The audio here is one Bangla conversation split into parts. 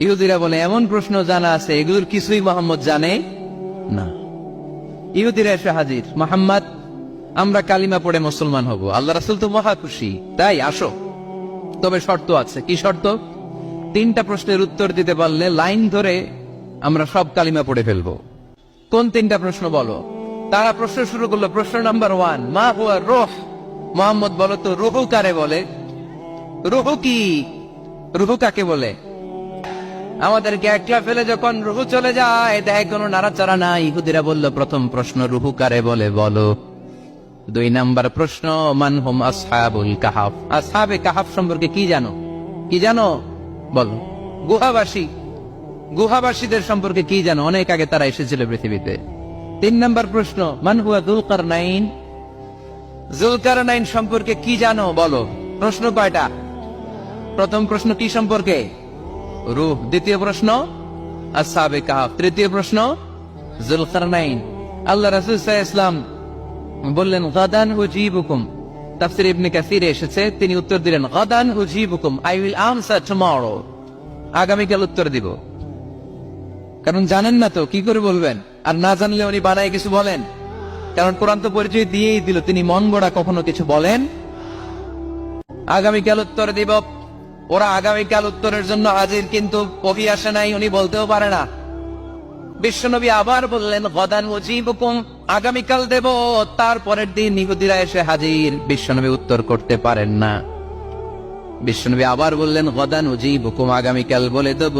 ইহুদিরা বলে এমন প্রশ্ন জানা আছে এগুলোর কিছুই মোহাম্মদ জানে না। ইহুদিরা এসে হাজির, মোহাম্মদ আমরা কালিমা পড়ে মুসলমান হব, আল্লাহ রাসূল তো মহা খুশি, তাই আসো, তবে শর্ত আছে। কি শর্ত? 3টা প্রশ্নের উত্তর দিতে পারলে লাইন ধরে আমরা সব কালিমা পড়ে ফেলবো। কোন 3টা প্রশ্ন বলো? তারা প্রশ্ন শুরু করলো। প্রশ্ন নাম্বার 1, মা হুয়া রূহ। মোহাম্মদ বলো তো রূহ কারে বলে? রূহ কি? রূহ কাকে বলে? আমাদেরকে একলা ফেলে যখন রূহ চলে যায় দেয় কোনো নাড়াচাড়া নাই। ইহুদিরা বলল প্রথম প্রশ্ন রূহ কারে বলে বলো। 2 নাম্বার প্রশ্ন মান হুম আসহাবুল কাহাফ। আসহাবে কাহাফ সম্পর্কে কি জানো? কি জানো বলো। গুহাবাসী, গুহাবাসীদের সম্পর্কে কি জানো? অনেক আগে তারা এসেছিল পৃথিবীতে। 3 নাম্বার প্রশ্ন মান হুয়া যুলকারনাইন। যুলকারনাইন সম্পর্কে কি জানো বলো। প্রশ্ন কয়টা? প্রথম প্রশ্ন কি সম্পর্কে? রূহ। দ্বিতীয় প্রশ্ন আসহাবে কাহাফ। তৃতীয় প্রশ্ন যুলকারনাইন। আল্লাহ রাসূল সাল্লাল্লাহু আলাইহি ওয়াসাল্লাম বললেন গাদান উজিবুকুম। তাফসীর ইবনে কাসিরে এসেছে, তিনি উত্তর দিলেন গাদান উজিবুকুম, আই উইল আনসার টুমরো। আগামীকাল উত্তর দিব। কারণ জানেন না তো কি করে বলবেন, আর না জানলে উনি বানায় কিছু বলেন। কারণ কোরআন তো পরিচয় দিয়েই দিল, তিনি মন গড়া কখনো কিছু বলেন। আগামীকাল উত্তর দিব। ওরা আগামীকাল উত্তরের জন্য হাজির, কিন্তু ওহী আসে নাই, উনি বলতেও পারে না। বিশ্বনবী আবার বললেন গাদান উজিবুকুম, আগামীকাল দেব। তারপরের দিন ইহুদিরা এসে হাজির, বিশ্বনবী উত্তর করতে পারেন না। বিশ্বনবী আবার বললেন গাদান উজিবুকুম, আগামীকাল বলে দেব।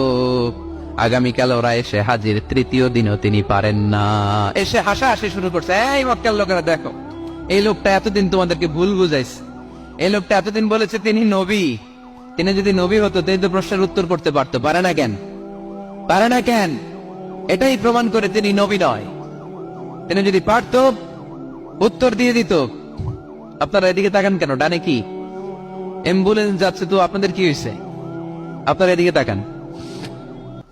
আগামীকাল ওরা এসে হাজির, তৃতীয় দিনও তিনি পারেন না। এসে হাসাহাসি শুরু করছে, এই মক্কার লোকেরা দেখো, এই লোকটা এতদিন তোমাদেরকে ভুল বুঝাইছে। এই লোকটা এতদিন বলেছে তিনি নবী। তিনি যদি নবী হতো তাই তো প্রশ্নের উত্তর করতে পারতো, পারে না কেন? পারে না কেন? এটাই প্রমাণ করে তিনি নবী নয়। তিনি যদি পারত উত্তর দিয়ে দিত। আপনারা এদিকে তাকান কেন? ডানে কি অ্যাম্বুলেন্স যাচ্ছে, তো আপনাদের কি হয়েছে? আপনারা এদিকে তাকান।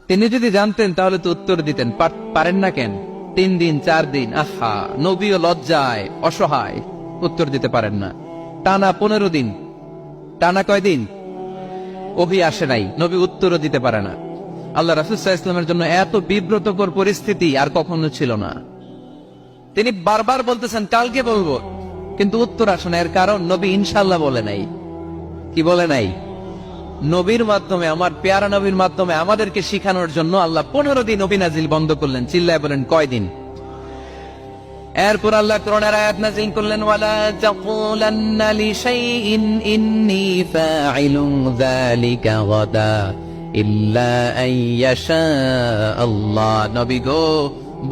তিনি যদি জানতেন তাহলে তো উত্তর দিতেন, পারেন না কেন? 3 দিন 4 দিন, আহা, নবীও লজ্জায় অসহায়, উত্তর দিতে পারেন না। টানা 15 দিন, টানা কয়দিন ওহী আসে নাই, নবী উত্তরও দিতে পারে না। আল্লাহ রাসূল সাল্লাল্লাহু আলাইহি ওয়াসাল্লামের জন্য এত বিব্রতকর পরিস্থিতি আর কখনো ছিল না। তিনি বারবার বলতেছেন কালকে বলবো, কিন্তু উত্তর আসে না। এর কারণ নবী ইনশাআল্লাহ বলে নাই। কি বলে নাই? নবীর মাধ্যমে, আমার পেয়ারা নবীর মাধ্যমে আমাদেরকে শিখানোর জন্য আল্লাহ 15 দিন ওহী নাজিল বন্ধ করলেন। চিল্লায় বলেন কয়দিন? এরপর আল্লাহ কোরআনের আয়াত নাযিল করলেন ওয়ালা তাকুলান্না লিশাইইন ইন্নী ফাইলুন যালিকা গাদা ইল্লা আইয়াশা আল্লাহ। নবী গো,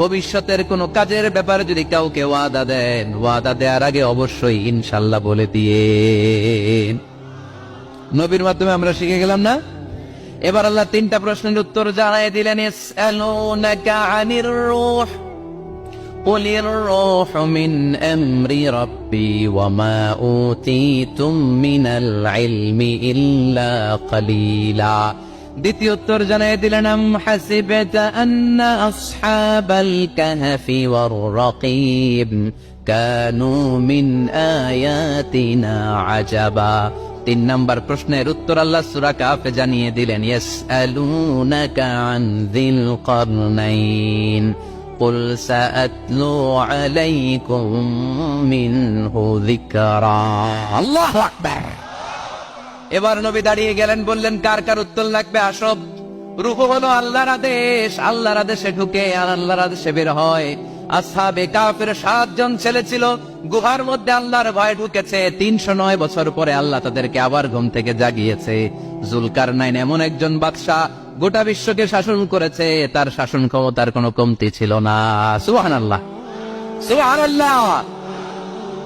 ভবিষ্যতের কোন কাজের ব্যাপারে যদি কাউকে ওয়াদা দেন, ওয়াদা দেওয়ার আগে অবশ্যই ইনশাআল্লাহ বলে দিয়েন। নবীর মাধ্যমে আমরা শিখে গেলাম না? এবার আল্লাহ 3টা প্রশ্নের উত্তর জানাই দিলেন। ইয়াসআলুনাকা আনির রূহ قل الروح من أمر ربي وما أوتيتم من العلم إلا قليلا। দ্বিতীয় উত্তর জানিয়ে দিলেন আম হাসিবতা আন্না আসহাবাল কাহফি ওয়ার রাকিব কানু মিন আয়াতিনা আজাবা। 3 নাম্বার প্রশ্নের উত্তর আল্লাহ সূরা কাহফে জানিয়ে দিলেন ইয়াসআলুনাকা আন যিল কারনাইন قل سأتلو عليكم منه ذكرا। আল্লাহু আকবার। এবার নবী দাঁড়িয়ে গেলেন, বললেন কার কার উত্তর লাগবে আসো। রূহ হলো আল্লাহর আদেশ, আল্লাহর আদেশে ঢুকে আর আল্লাহর আদেশে বের হয়। আসহাবে কাফের 7 জন ছেলে ছিল, গুহার মধ্যে আল্লাহর ভয় ঢুকেছে। 309 বছর পরে আল্লাহ তাদেরকে আবার ঘুম থেকে জাগিয়েছে। যুলকারনাইন এমন একজন বাদশা, গোটা বিশ্বকে শাসন করেছে, তার শাসন ক্ষমতার কোনো কমতি ছিল না। সুবহানাল্লাহ, সুবহানাল্লাহ।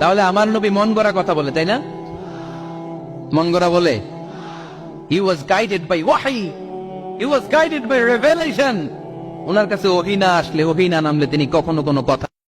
তাহলে আমার নবী মন গড়া কথা বলে, তাই না? মন গড়া বলে? He was guided by wahy, he was guided by revelation। ওনার কাছে ওহী না আসলে, ওহী না নামলে তিনি কখনো কোনো কথা